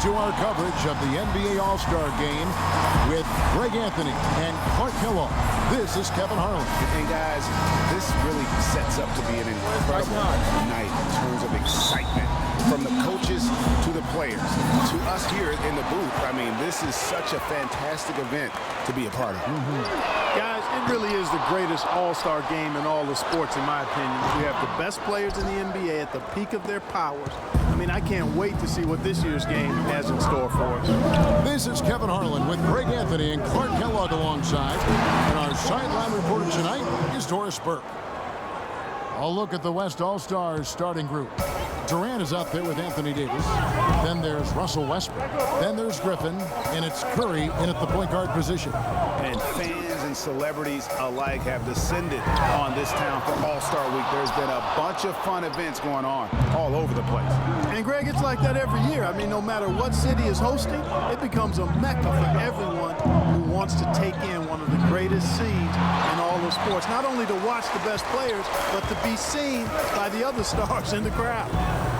into our coverage of the NBA All-Star Game with Greg Anthony and Clark Kellogg. This is Kevin Harlan. And guys, this really sets up to be an incredible night in terms of excitement. From the coaches to the players, to us here in the booth. I mean, this is such a fantastic event to be a part of. Guys, it really is the greatest all-star game in all the sports, in my opinion. We have the best players in the NBA at the peak of their powers. I mean, I can't wait to see what this year's game has in store for us. This is Kevin Harlan with Greg Anthony and Clark Kellogg alongside. And our sideline reporter tonight is Doris Burke. A look at the West All-Stars starting group. Durant is out there with Anthony Davis. Then there's Russell Westbrook. Then there's Griffin. And it's Curry in at the point guard position. And fans and celebrities alike have descended on this town for All-Star Week. There's been a bunch of fun events going on all over the place. And Greg, it's like that every year. I mean, no matter what city is hosting, it becomes a mecca for everyone who wants to take in one of the greatest scenes in all of sports. Not only to watch the best players, but to be seen by the other stars in the crowd.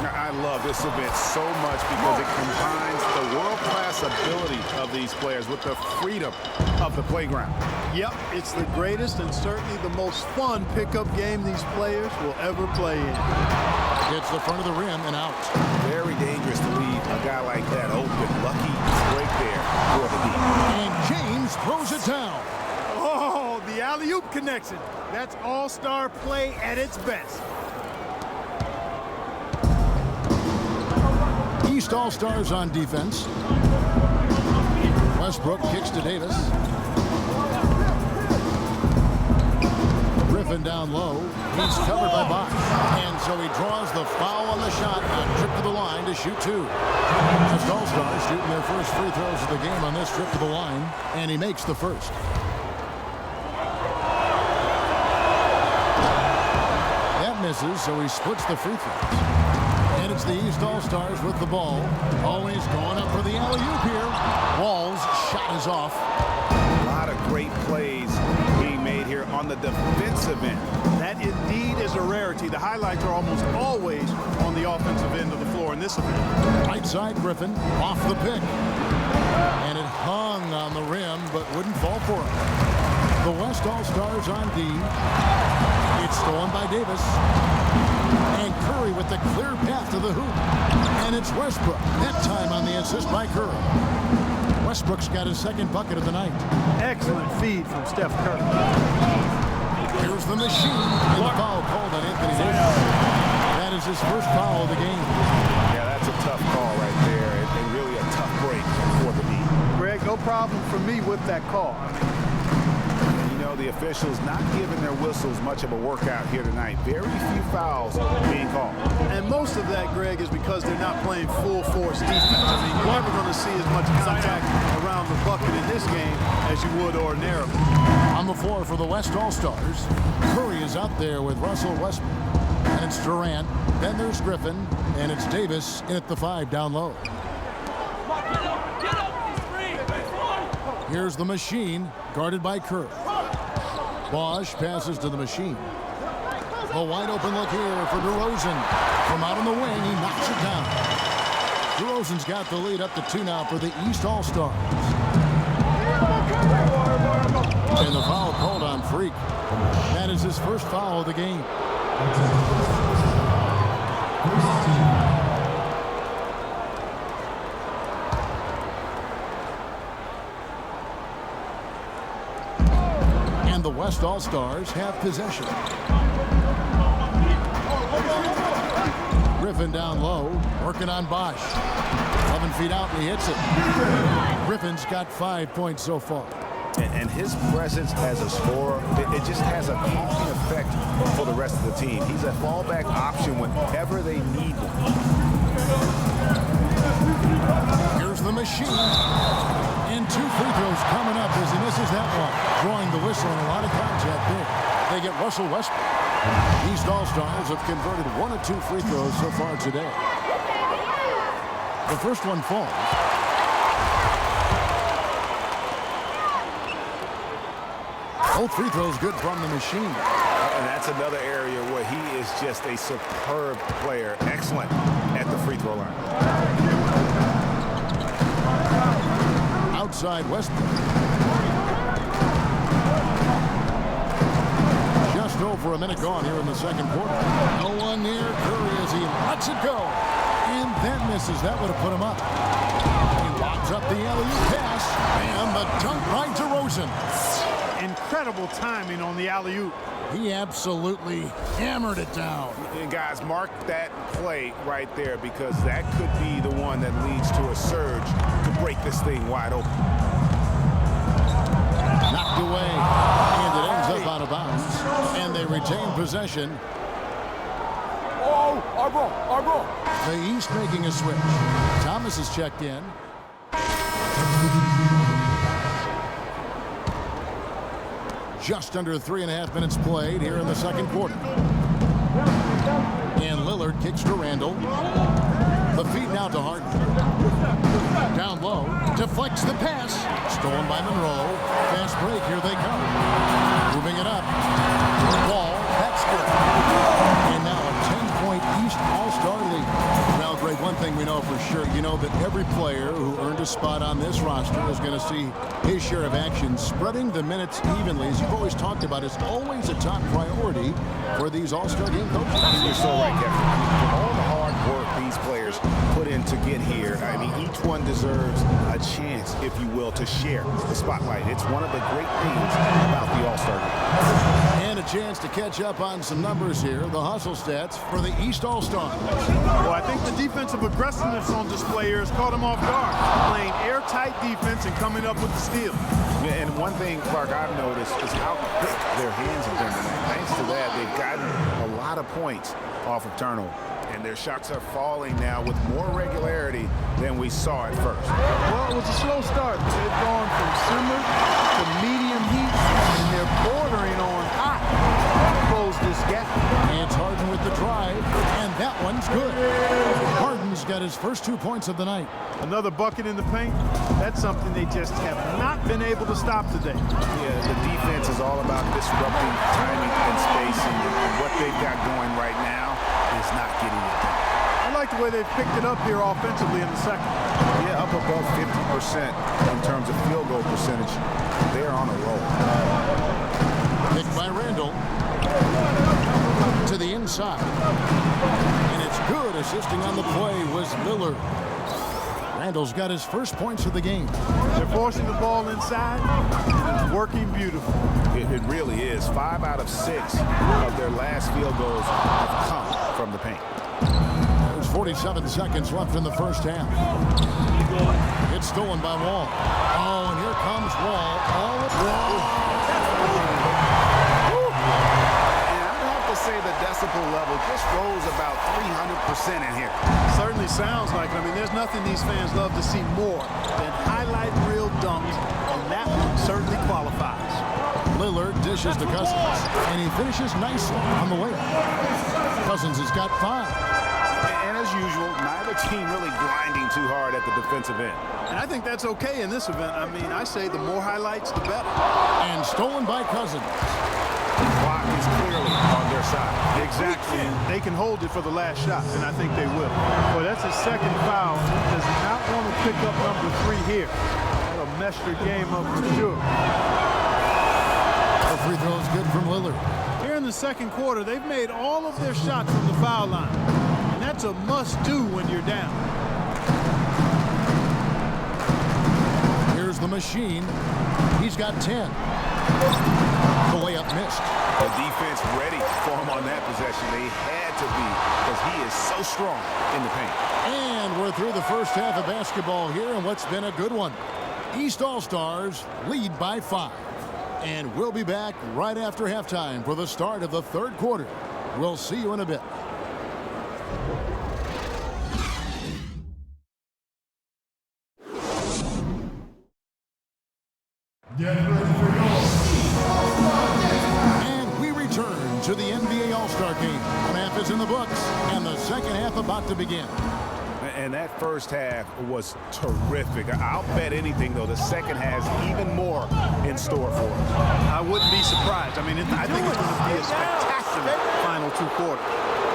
I love this event so much because it combines the world-class ability of these players with the freedom of the playground. Yep, it's the greatest and certainly the most fun pickup game these players will ever play in. Hits the front of the rim and out. Very dangerous to leave a guy like that open. Lucky break there for the deep. And James throws it down. Oh, the alley-oop connection. That's all-star play at its best. East All-Stars on defense. Westbrook kicks to Davis. Griffin down low. He's covered by Bosch. And so he draws the foul on the shot. A trip to the line to shoot two. Just All-Stars shooting their first free throws of the game on this trip to the line. And he makes the first. That misses, so he splits the free throws. And it's the East All-Stars with the ball. Always going up for the alley-oop here. Wall's shot is off. A lot of great plays being made here on the defensive end. That indeed is a rarity. The highlights are almost always on the offensive end of the floor in this event. Right side Griffin off the pick. And it hung on the rim but wouldn't fall for him. The West All-Stars on D. It's stolen by Davis. And Curry with the clear path to the hoop. And it's Westbrook. That time on the assist by Curry. Westbrook's got his second bucket of the night. Excellent feed from Steph Curry. Here's the machine. And the foul called on Anthony Davis. That is his first foul of the game. Yeah, that's a tough call right there. And really a tough break for the D. Greg, no problem for me with that call. The officials not giving their whistles much of a workout here tonight. Very few fouls being called. And most of that, Greg, is because they're not playing full force defense. I mean, you're never going to see as much contact around the bucket in this game as you would ordinarily. On the floor for the West All-Stars, Curry is out there with Russell Westbrook. And it's Durant. Then there's Griffin. And it's Davis in at the 5 down low. Here's the machine, guarded by Curry. Bosch passes to the machine. A wide open look here for DeRozan. From out on the wing, he knocks it down. DeRozan's got the lead up to 2 now for the East All-Stars. And the foul called on Freak. That is his first foul of the game. The West All-Stars have possession. Griffin down low, working on Bosch. 11 feet out, and he hits it. Griffin's got 5 points so far. And his presence as a scorer, it just has a calming effect for the rest of the team. He's a fallback option whenever they need one. Here's the machine. And 2 free throws coming up as he misses that one. Drawing the whistle and a lot of contact there. They get Russell Westbrook. East All-Stars have converted 1 of 2 free throws so far today. The first one falls. Both free throws good from the machine. And that's another area where he is just a superb player. Excellent at the free throw line. outside Westbrook. Just over a minute gone here in the second quarter. No one near Curry as he lets it go. And that misses. That would have put him up. He lobs up the alley-oop pass. And the dunk right to Rosen. Incredible timing on the alley-oop. He absolutely hammered it down. And guys, mark that play right there, because that could be the one that leads to a surge to break this thing wide open. Knocked away, and it ends up out of bounds, and they retain possession. Oh, our ball. The East making a switch. Thomas is checked in. Just under 3.5 minutes played here in the second quarter. And Lillard kicks to Randall. The feed now to Harden. Down low, deflects the pass. Stolen by Monroe. Fast break, here they come. Moving it up. Ball, that's good. And now a 10-point East All-Star lead. Now, Greg, one thing we know for sure, you know that every player who earned a spot on this roster is going to see his share of action. Spreading the minutes evenly, as you've always talked about, is always a top priority for these All-Star game coaches. You're so right, Kevin. All the hard work these players put in to get here, I mean, each one deserves a chance, if you will, to share the spotlight. It's one of the great things about the All-Star game. And a chance to catch up on some numbers here. The hustle stats for the East All-Stars. Well, I think the defensive aggressiveness on display here has caught them off guard. Playing airtight defense and coming up with the steal. Yeah, and one thing, Clark, I've noticed is how quick their hands have been tonight. Thanks to that, they've gotten a lot of points off of turnover. And their shots are falling now with more regularity than we saw at first. Well, it was a slow start. They've gone from simmer to medium heat, and they're bordering on hot to close this gap. And it's Harden with the drive, and that one's good. Harden's got his first 2 points of the night. Another bucket in the paint. That's something they just have not been able to stop today. Yeah, the defense is all about disrupting timing and spacing, and what they've got going right now is not getting it done. I like the way they've picked it up here offensively in the second. Yeah, up above 50% in terms of field goal percentage. They're on a roll. Picked by Randall. To the inside. And it's good. Assisting on the play was Lillard. Randall's got his first points of the game. They're forcing the ball inside, and it's working beautiful. It really is. 5 out of 6 of their last field goals have come from the paint. There's 47 seconds left in the first half. It's stolen by Wall. Oh, and here comes Wall. All at Wall. And I'd have to say the decibel level just rose about 300% in here. Certainly sounds like it. I mean, there's nothing these fans love to see more than highlight reel dunks, and that one certainly qualifies. Lillard dishes to Cousins, and he finishes nicely on the layup. Cousins has got 5. And as usual, neither team really grinding too hard at the defensive end. And I think that's okay in this event. I mean, I say the more highlights, the better. And stolen by Cousins. The clock is clearly on their side. Exactly. And they can hold it for the last shot, and I think they will. Well, that's his second foul. He does not want to pick up number 3 here. That'll mess your game up for sure. The free throw is good from Lillard. Here in the second quarter, they've made all of their shots from the foul line. And that's a must-do when you're down. Here's the machine. He's got 10. The layup missed. The defense ready for him on that possession. They had to be, because he is so strong in the paint. And we're through the first half of basketball here, and what's been a good one. East All-Stars lead by 5. And we'll be back right after halftime for the start of the third quarter. We'll see you in a bit. And we return to the NBA All-Star Game. One half is in the books, and the second half about to begin. And that first half was terrific. I'll bet anything, though, the second has even more in store for us. I wouldn't be surprised. I mean, I think it's going to be a spectacular final 2 quarters.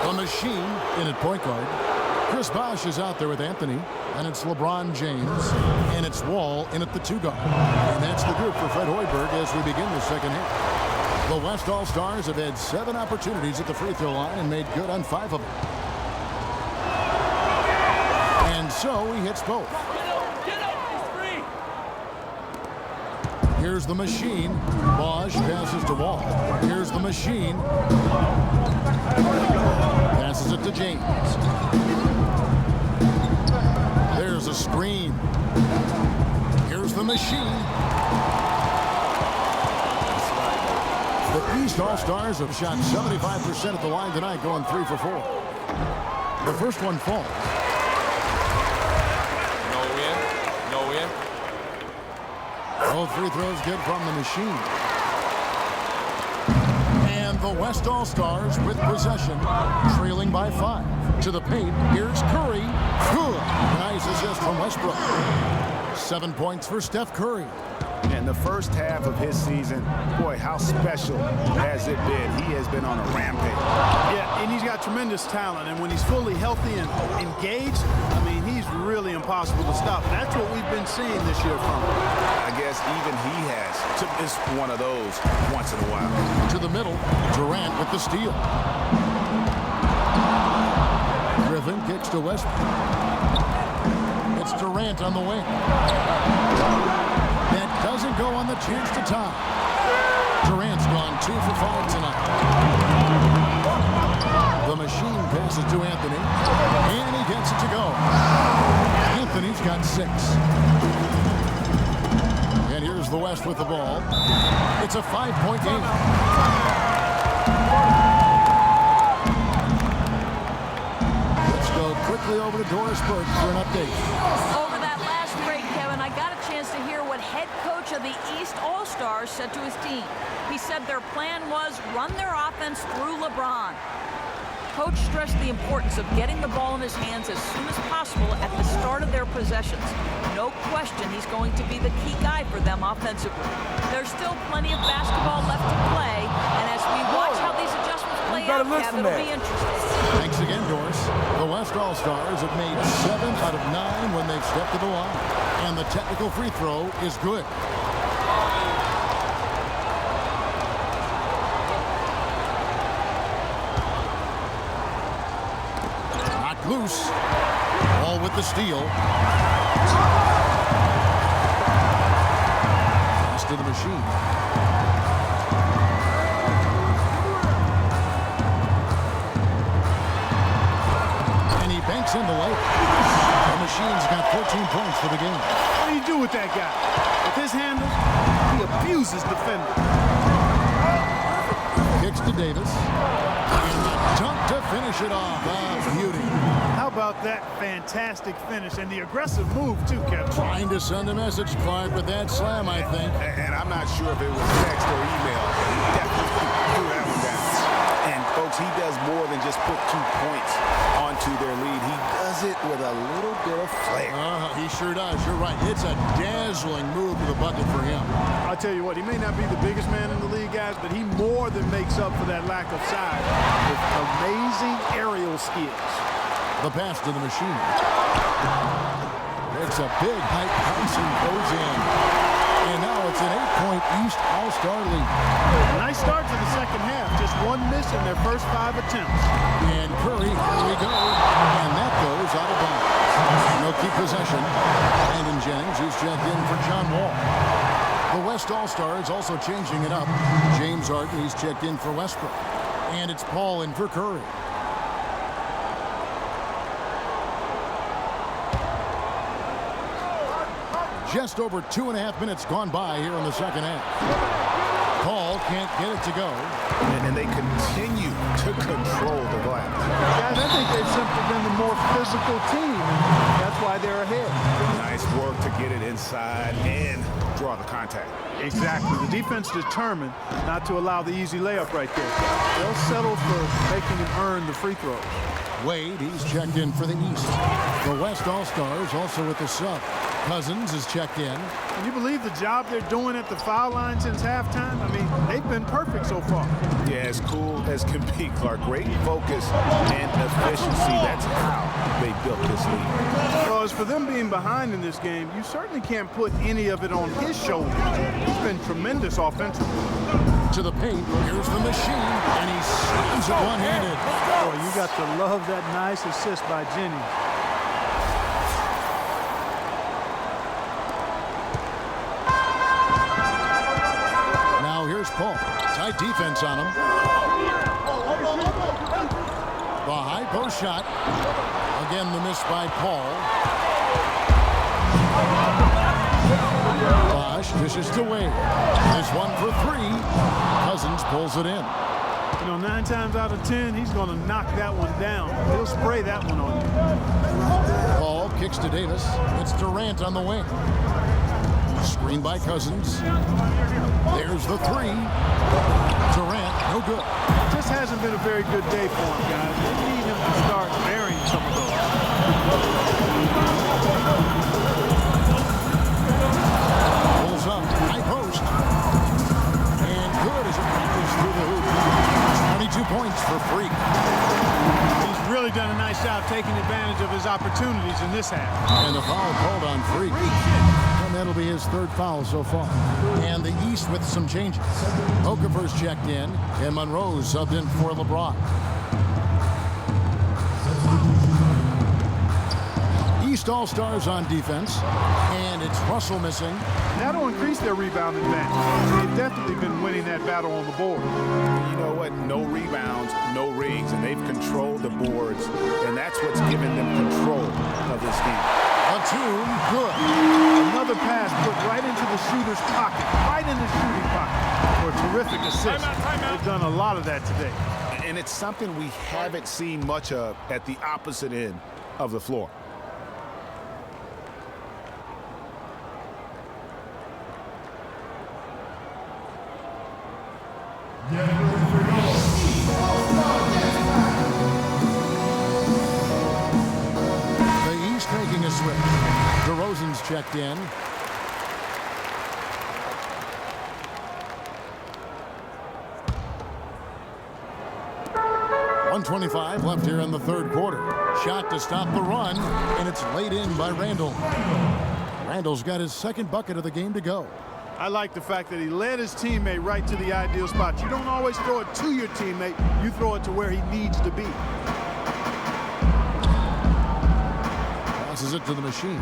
A machine in at point guard. Chris Bosh is out there with Anthony, and it's LeBron James, and it's Wall in at the 2 guard. And that's the group for Fred Hoiberg as we begin the second half. The West All-Stars have had 7 opportunities at the free throw line and made good on 5 of them. And so he hits both. Here's the machine. Bosh passes to Wall. Here's the machine. Passes it to James. There's a screen. Here's the machine. The East All-Stars have shot 75% at the line tonight, going 3 for 4. The first one falls. No win. Both free throws good from the machine. And the West All-Stars with possession, trailing by 5. To the paint, here's Curry. Good. Nice assist from Westbrook. 7 points for Steph Curry. And the first half of his season, boy, how special has it been? He has been on a rampage. Yeah, and he's got tremendous talent. And when he's fully healthy and engaged, I mean, he's really impossible to stop. That's what we've been seeing this year from him. I guess even he has to miss one of those once in a while. To the middle, Durant with the steal. Griffin kicks to Westbrook. It's Durant on the wing. That doesn't go on the chance to tie. Durant's gone 2 for 5 tonight. The machine passes to Anthony, and he gets it to go. Anthony's got 6. And here's the West with the ball. It's a 5-point game. Let's go quickly over to Doris Burke for an update. Over that last break, Kevin, I got a chance to hear what head coach of the East All-Stars said to his team. He said their plan was run their offense through LeBron. Coach stressed the importance of getting the ball in his hands as soon as possible at the start of their possessions. No question he's going to be the key guy for them offensively. There's still plenty of basketball left to play, and as we watch how these adjustments play out, Kev, it'll be interesting. Thanks again, Doris. The West All-Stars have made 7 out of 9 when they've stepped to the line, and the technical free throw is good. Loose. Ball with the steal. Pass to the machine. And he banks in the late. The machine's got 14 points for the game. What do you do with that guy? With his handle, he abuses defenders. Kicks to Davis. And the dunk to finish it off. Beauty. How about that fantastic finish and the aggressive move, too, Kevin? Trying to send a message, Clark, with that slam, I think. And I'm not sure if it was text or email. He definitely threw that one down. And, folks, he does more than just put 2 points onto their lead. He does it with a little bit of flair. He sure does. You're right. It's a dazzling move to the bucket for him. I'll tell you what, he may not be the biggest man in the league, guys, but he more than makes up for that lack of size with amazing aerial skills. The pass to the machine. It's a big height pass and goes in. And now it's an 8-point East All-Star lead. Nice start to the second half. Just 1 miss in their first 5 attempts. And Curry, here we go. And that goes out of bounds. No keep possession. Brandon Jennings, who's checked in for John Wall. The West All-Stars also changing it up. James Harden, he's checked in for Westbrook. And it's Paul in for Curry. Just over 2.5 minutes gone by here in the second half. Paul can't get it to go. And they continue to control the glass. Guys, I think they've simply been the more physical team. That's why they're ahead. Nice work to get it inside and draw the contact. Exactly. The defense determined not to allow the easy layup right there. They'll settle for making him earn the free throws. Wade, he's checked in for the East. The West All-Stars also with the sub. Cousins is checked in. Can you believe the job they're doing at the foul line since halftime? I mean, they've been perfect so far. Yeah, as cool as can be, Clark. Great focus and efficiency. That's how they built this lead. Well, as for them being behind in this game, you certainly can't put any of it on his shoulders. He's been tremendous offensively. To the paint, here's the machine, and he slams it one-handed. Boy, you got to love that nice assist by Jennings. Now here's Paul. Tight defense on him. The high post shot. Again, the miss by Paul. Bosch dishes to Wade. This one for three. Cousins pulls it in. You know, 9 times out of 10, he's going to knock that one down. He'll spray that one on you. Paul kicks to Davis. It's Durant on the wing. Screen by Cousins. There's the three. Durant, no good. It just hasn't been a very good day for him, guys. They need him to start burying some of those. Pulls up, high post. And good as it bounces through the hoop. 22 points for Freak. He's really done a nice job taking advantage of his opportunities in this half. And the foul called on Freak. And that'll be his 3rd foul so far. And the East with some changes. Okafor's checked in, and Monroe subbed in for LeBron. East All-Stars on defense, and it's Russell missing. That'll increase their rebound advantage. They've definitely been winning that battle on the board. You know what? No rebounds, no rigs, and they've controlled the boards, and that's what's given them control of this game. Batum, good. Another pass put right into the shooter's pocket, right in the shooting pocket for a terrific assist. They've done a lot of that today. And it's something we haven't seen much of at the opposite end of the floor. The East making a switch. DeRozan's checked in. .125 left here in the 3rd quarter. Shot to stop the run, and it's laid in by Randall. Randall's got his 2nd bucket of the game to go. I like the fact that he led his teammate right to the ideal spot. You don't always throw it to your teammate. You throw it to where he needs to be. Passes it to the machine.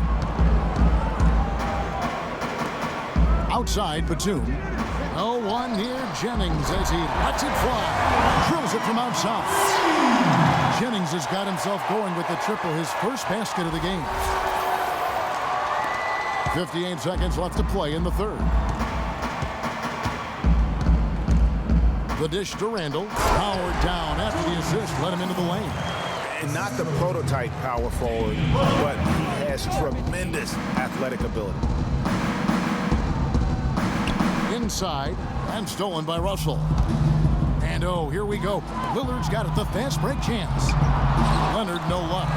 Outside, Batum. Oh, one near Jennings as he lets it fly. Drills it from outside. Jennings has got himself going with the triple, his 1st basket of the game. 58 seconds left to play in the 3rd. The dish to Randall. Powered down after the assist. Let him into the lane. And not the prototype power forward, but he has tremendous athletic ability. Inside and stolen by Russell. And oh, here we go. Lillard's got it, the fast break chance. Leonard, no luck.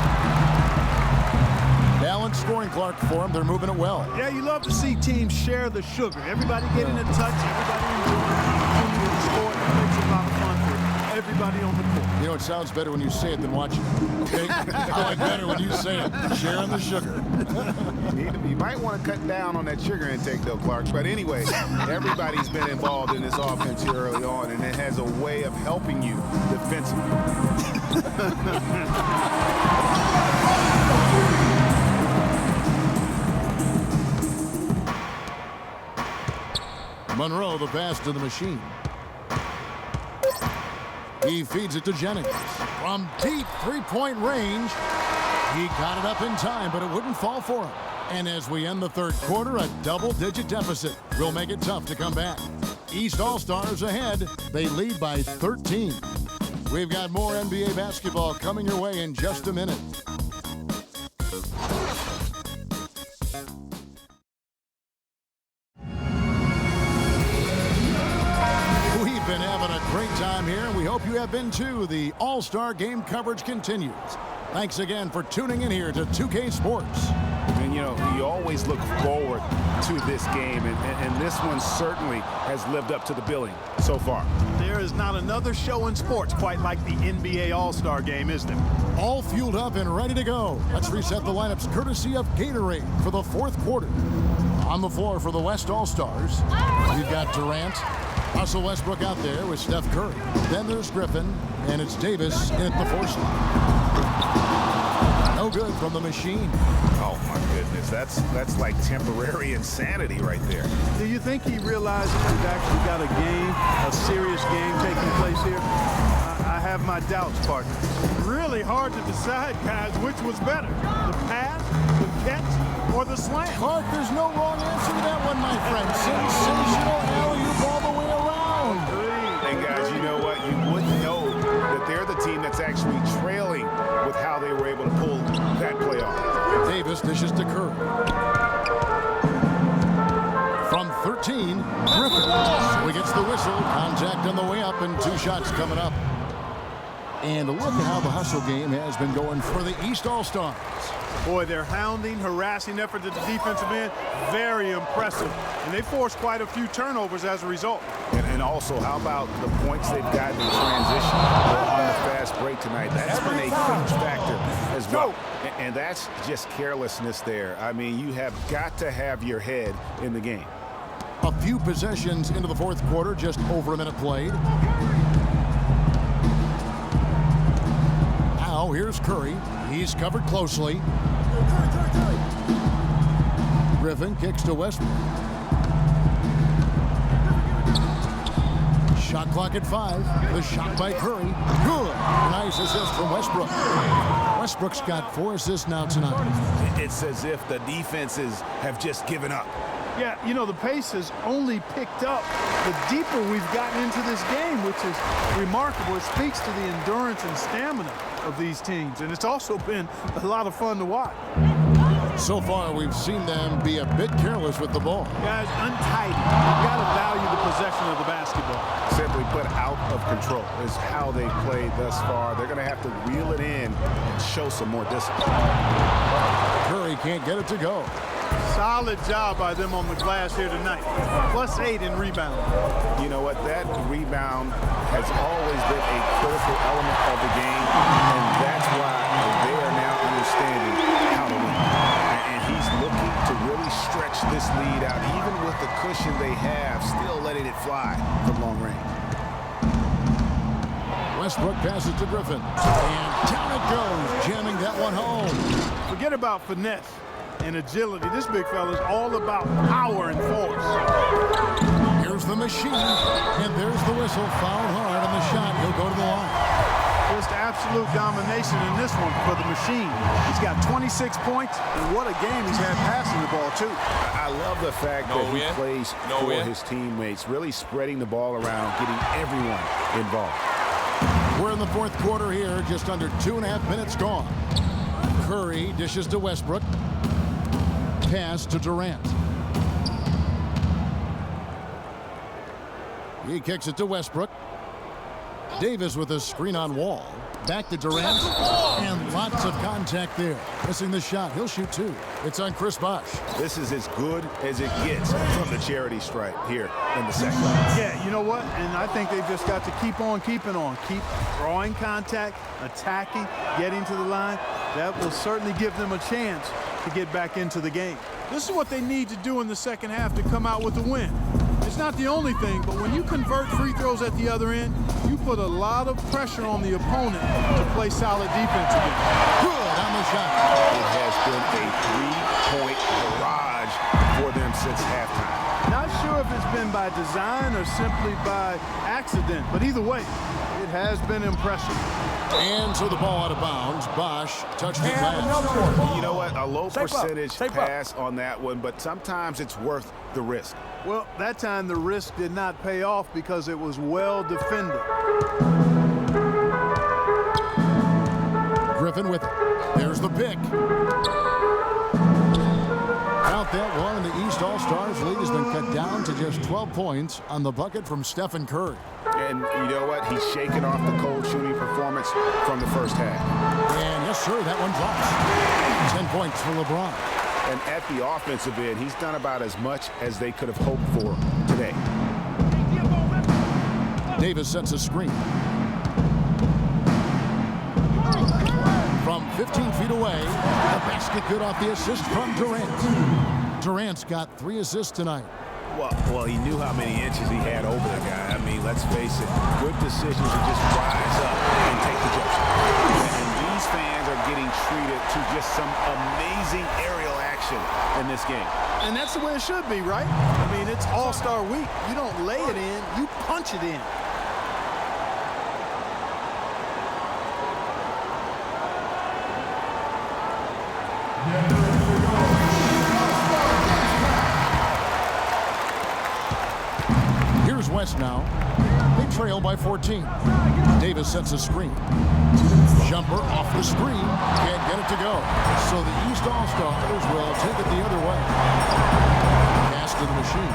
Balanced scoring clock for him. They're moving it well. Yeah, you love to see teams share the sugar. Everybody getting a touch, everybody enjoying the sport. It makes it a lot of fun for everybody on the court. You know, it sounds better when you say it than watching it. Okay? I like better when you say it. Sharing the sugar. You might want to cut down on that sugar intake, though, Clark. But anyway, everybody's been involved in this offense here early on, and it has a way of helping you defensively. Monroe, the pass to the machine. He feeds it to Jennings. From deep 3-point range, he got it up in time, but it wouldn't fall for him. And as we end the 3rd quarter, a double-digit deficit will make it tough to come back. East All-Stars ahead. They lead by 13. We've got more NBA basketball coming your way in just a minute. We've been having a great time here, and we hope you have been too. The All-Star Game coverage continues. Thanks again for tuning in here to 2K Sports. And you know, you always look forward to this game, and this one certainly has lived up to the billing so far. There is not another show in sports quite like the NBA All-Star Game, is there? All fueled up and ready to go. Let's reset the lineups courtesy of Gatorade for the fourth quarter. On the floor for the West All-Stars, we've got Durant, Russell Westbrook out there with Steph Curry. Then there's Griffin, and it's Davis in at the 4 slot. No good from the machine. Oh, my goodness. That's like temporary insanity right there. Do you think he realizes we've actually got a game, a serious game taking place here? I have my doubts, partner. Really hard to decide, guys, which was better, the pass, the catch, or the slam. Clark, there's no wrong answer to that one, my friend. Sensational alley-oop all the way around. And guys, you know what? You wouldn't know that they're the team that's actually trailing with how they were able to pull that play off. Davis dishes to Curry. From 13, Griffin. So he gets the whistle. Contact on the way up, and 2 shots coming up. And look at how the hustle game has been going for the East All-Stars. Boy, their hounding, harassing effort at the defensive end, very impressive. And they forced quite a few turnovers as a result. And also, how about the points they've gotten in transition on the fast break tonight? That's been a huge factor as well. And that's just carelessness there. I mean, you have got to have your head in the game. A few possessions into the fourth quarter, just over a minute played. Now here's Curry. He's covered closely. Griffin kicks to Westbrook. Shot clock at 5. The shot by Curry. Good. Nice assist from Westbrook. Westbrook's got 4 assists now tonight. It's as if the defenses have just given up. Yeah, you know, the pace has only picked up the deeper we've gotten into this game, which is remarkable. It speaks to the endurance and stamina of these teams, and it's also been a lot of fun to watch. So far, we've seen them be a bit careless with the ball. Guys, untidy. You've got to value the possession of the basketball. Simply put, out of control is how they played thus far. They're going to have to reel it in and show some more discipline. Curry can't get it to go. Solid job by them on the glass here tonight. +8 in rebounding. You know what? That rebound has always been a critical element of the game, and that's why they are now understanding how to win. And he's looking to really stretch this lead out, even with the cushion they have, still letting it fly from long range. Westbrook passes to Griffin, and down it goes, jamming that one home. Forget about finesse and agility. This big fella is all about power and force. Here's the machine, and there's the whistle. Foul hard on the shot. He'll go to the line. Just absolute domination in this one for the machine. He's got 26 points, and what a game he's had passing the ball, too. I love the fact that he plays for his teammates, really spreading the ball around, getting everyone involved. We're in the fourth quarter here, just under 2.5 minutes gone. Curry dishes to Westbrook. Pass to Durant. He kicks it to Westbrook. Davis with a screen on Wall. Back to Durant. And lots of contact there. Missing the shot. He'll shoot 2. It's on Chris Bosh. This is as good as it gets from the charity stripe here in the second. Yeah, you know what? And I think they've just got to keep on keeping on. Keep drawing contact, attacking, getting to the line. That will certainly give them a chance to get back into the game. This is what they need to do in the second half to come out with the win. It's not the only thing, but when you convert free throws at the other end, you put a lot of pressure on the opponent to play solid defense again. Good on the shot. It has been a 3-point barrage for them since halftime. Not sure if it's been by design or simply by accident, but either way, it has been impressive. And so the ball out of bounds. Bosh touched it last. You know what? A low percentage pass on that one, but sometimes it's worth the risk. Well, that time the risk did not pay off because it was well defended. Griffin with it. There's the pick. Out that one, and the East All-Stars lead has been cut down to just 12 points on the bucket from Stephen Curry. And you know what? He's shaking off the cold shooting performance from the first half. And yes, sir, that one drops. 10 points for LeBron. And at the offensive end, he's done about as much as they could have hoped for today. Davis sets a screen. From 15 feet away, the basket good off the assist from Durant. Durant's got 3 assists tonight. Well, he knew how many inches he had over the guy. I mean, let's face it, good decisions to just rise up and take the jump shot. And these fans are getting treated to just some amazing aerial action in this game. And that's the way it should be, right? I mean, it's All-Star Week. You don't lay it in, you punch it in. Here's West now. They trail by 14. Davis sets a screen. Jumper off the screen. Can't get it to go. So the East All-Stars will take it the other way. Pass to the machine.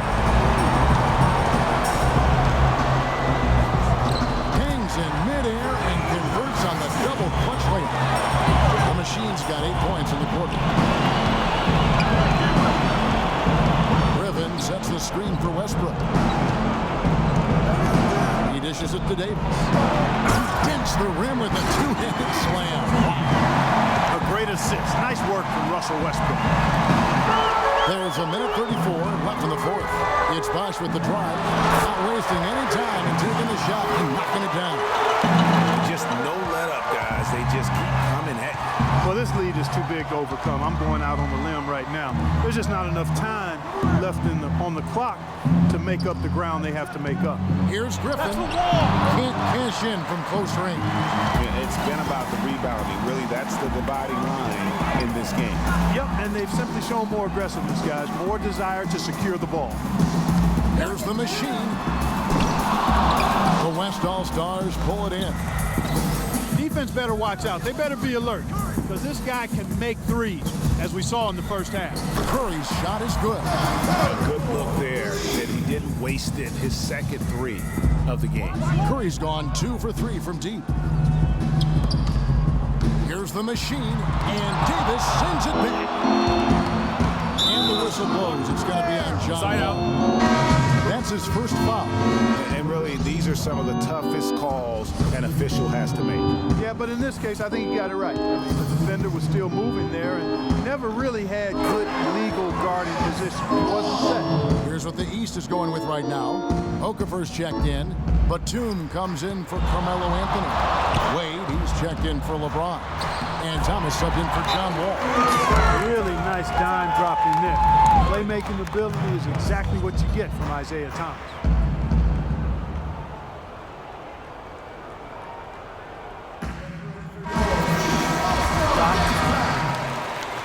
Hangs in midair and converts on the double clutch layup. The machine's got 8 points in the quarter. Griffin sets the screen for Westbrook. He dishes it to Davis. Dents the rim with a 2-handed slam. A great assist. Nice work from Russell Westbrook. There's a minute 34 left in the fourth. It's Bosch with the drive. Not wasting any time and taking the shot and knocking it down. Just no let up, guys. They just keep coming at you. Well, this lead is too big to overcome. I'm going out on the limb right now. There's just not enough time left on the clock to make up the ground they have to make up. Here's Griffin. Can't cash in from close range. Yeah, it's been about the rebounding. Really, that's the dividing line in this game. Yep, and they've simply shown more aggressiveness, guys. More desire to secure the ball. There's the machine. The West All-Stars pull it in. Defense better watch out. They better be alert because this guy can make threes, as we saw in the first half. Curry's shot is good. A good look there that he didn't waste it. His second 3 of the game. Curry's gone 2 for 3 from deep. Here's the machine, and Davis sends it back. And the whistle blows. It's going to be on John. Side out. That's his first foul. And really, these are some of the toughest calls an official has to make. Yeah, but in this case, I think he got it right. I mean, the defender was still moving there and never really had good legal guarding position. He wasn't set. Here's what the East is going with right now. Okafor's checked in. Batum comes in for Carmelo Anthony. Wade, he's checked in for LeBron. And Thomas subbed in for John Wall. Really nice dime dropping there. Playmaking ability is exactly what you get from Isaiah Thomas.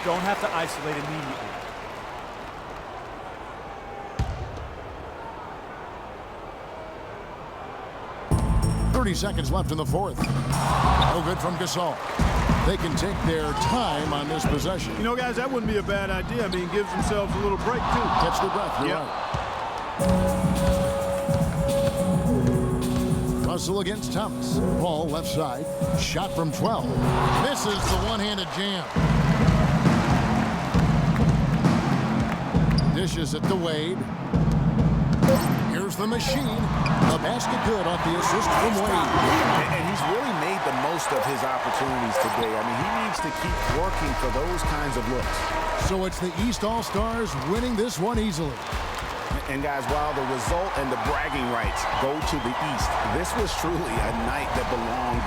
Don't have to isolate immediately. Seconds left in the fourth. No good from Gasol. They can take their time on this possession. You know, guys, that wouldn't be a bad idea. I mean, it gives themselves a little break, too. Catch their breath. You're right. Russell against Thomas. Ball left side. Shot from 12. Misses the one-handed jam. Dishes it to Wade. Here's the machine. The basket good off the assist from Wade. And he's really made the most of his opportunities today. I mean, he needs to keep working for those kinds of looks. So it's the East All-Stars winning this one easily. And guys, while the result and the bragging rights go to the East, this was truly a night that belonged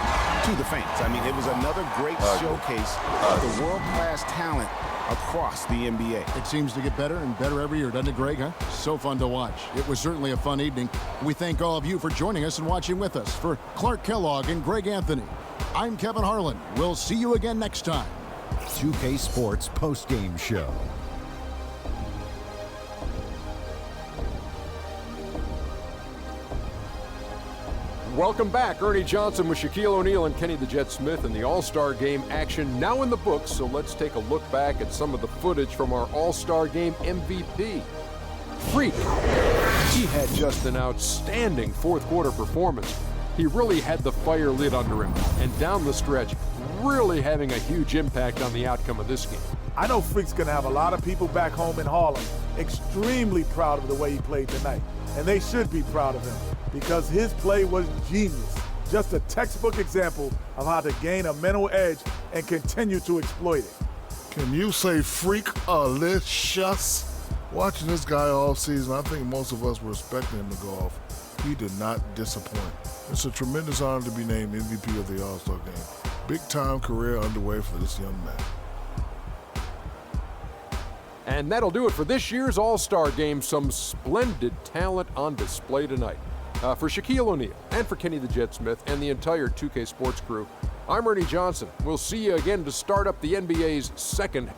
to the fans. I mean, it was another great showcase of the world-class talent across the NBA. It seems to get better and better every year, doesn't it, Greg? Huh? So fun to watch. It was certainly a fun evening. We thank all of you for joining us and watching with us. For Clark Kellogg and Greg Anthony, I'm Kevin Harlan. We'll see you again next time. 2K Sports Postgame Show. Welcome back. Ernie Johnson with Shaquille O'Neal and Kenny the Jet Smith in the All-Star Game action now in the books. So let's take a look back at some of the footage from our All-Star Game MVP. Freak. He had just an outstanding fourth quarter performance. He really had the fire lit under him, and down the stretch, really having a huge impact on the outcome of this game. I know Freak's going to have a lot of people back home in Harlem extremely proud of the way he played tonight. And they should be proud of him because his play was genius. Just a textbook example of how to gain a mental edge and continue to exploit it. Can you say freak-alicious? Watching this guy all season, I think most of us were expecting him to go off. He did not disappoint. It's a tremendous honor to be named MVP of the All-Star Game. Big-time career underway for this young man. And that'll do it for this year's All-Star Game. Some splendid talent on display tonight. For Shaquille O'Neal and for Kenny the Jet Smith and the entire 2K Sports crew, I'm Ernie Johnson. We'll see you again to start up the NBA's second.